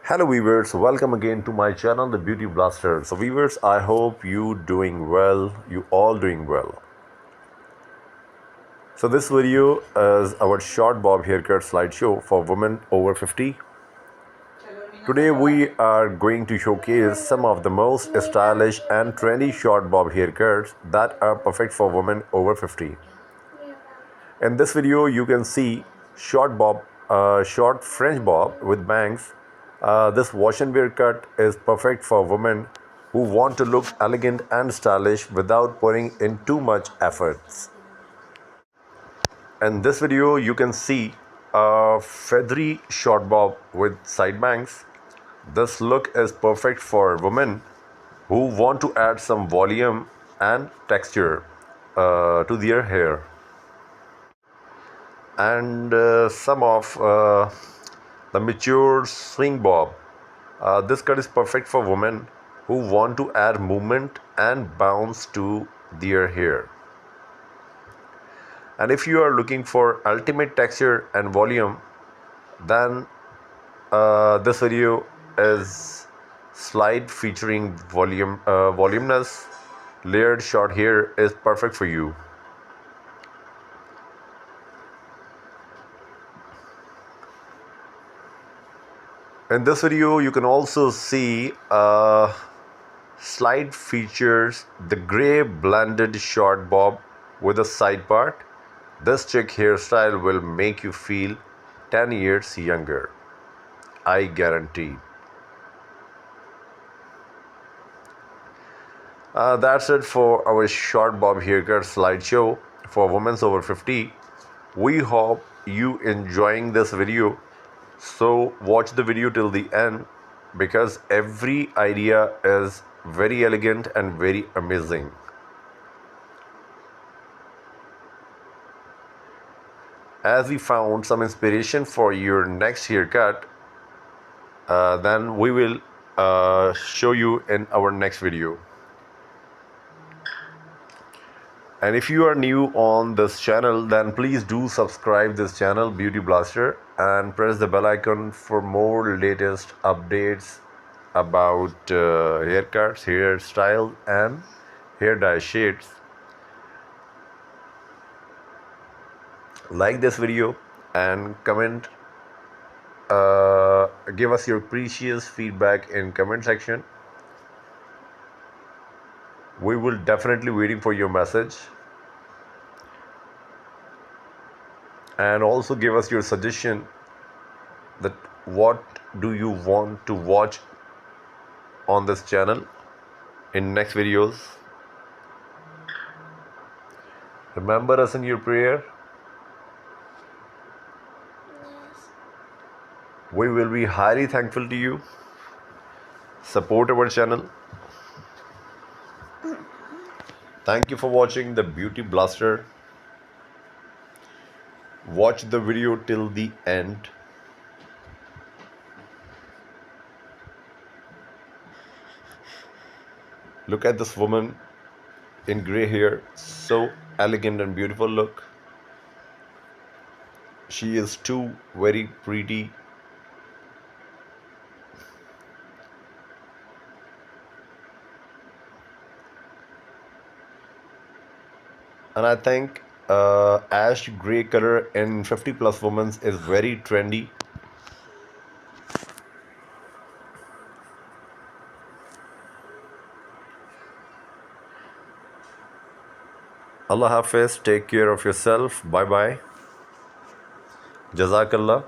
Hello viewers, welcome again to my channel The Beauty Blaster. So viewers, I hope you doing well, you all doing well. So this video is our short bob haircut slideshow for women over 50. Today we are going to showcase some of the most stylish and trendy short bob haircuts that are perfect for women over 50. In this video, you can see short French bob with bangs. This wash and wear cut is perfect for women who want to look elegant and stylish without putting in too much efforts. In this video, you can see a feathery short bob with side bangs. This look is perfect for women who want to add some volume and texture to their hair. And some of the mature swing bob. This cut is perfect for women who want to add movement and bounce to their hair. And if you are looking for ultimate texture and volume, then this video is slide featuring voluminous layered short hair is perfect for you. In this video, you can also see slide features the gray blended short bob with a side part. This chick hairstyle will make you feel 10 years younger. I guarantee. That's it for our short bob haircut slideshow for women over 50. We hope you enjoying this video. So watch the video till the end because every idea is very elegant and very amazing. As we found some inspiration for your next haircut, then we will show you in our next video. And if you are new on this channel, then please do subscribe this channel Beauty Blaster and press the bell icon for more latest updates about haircuts, hairstyle and hair dye shades. Like this video and comment, give us your precious feedback in comment section. We will definitely waiting for your message. And also give us your suggestion that what do you want to watch on this channel in next videos. Remember us in your prayer. Yes. We will be highly thankful to you. Support our channel. Thank you for watching the Beauty Blaster. Watch the video till the end. Look at this woman in grey hair, so elegant and beautiful look. She is too very pretty. And I think ash grey color in 50 plus women is very trendy. Allah Hafiz, take care of yourself. Bye bye. Jazakallah.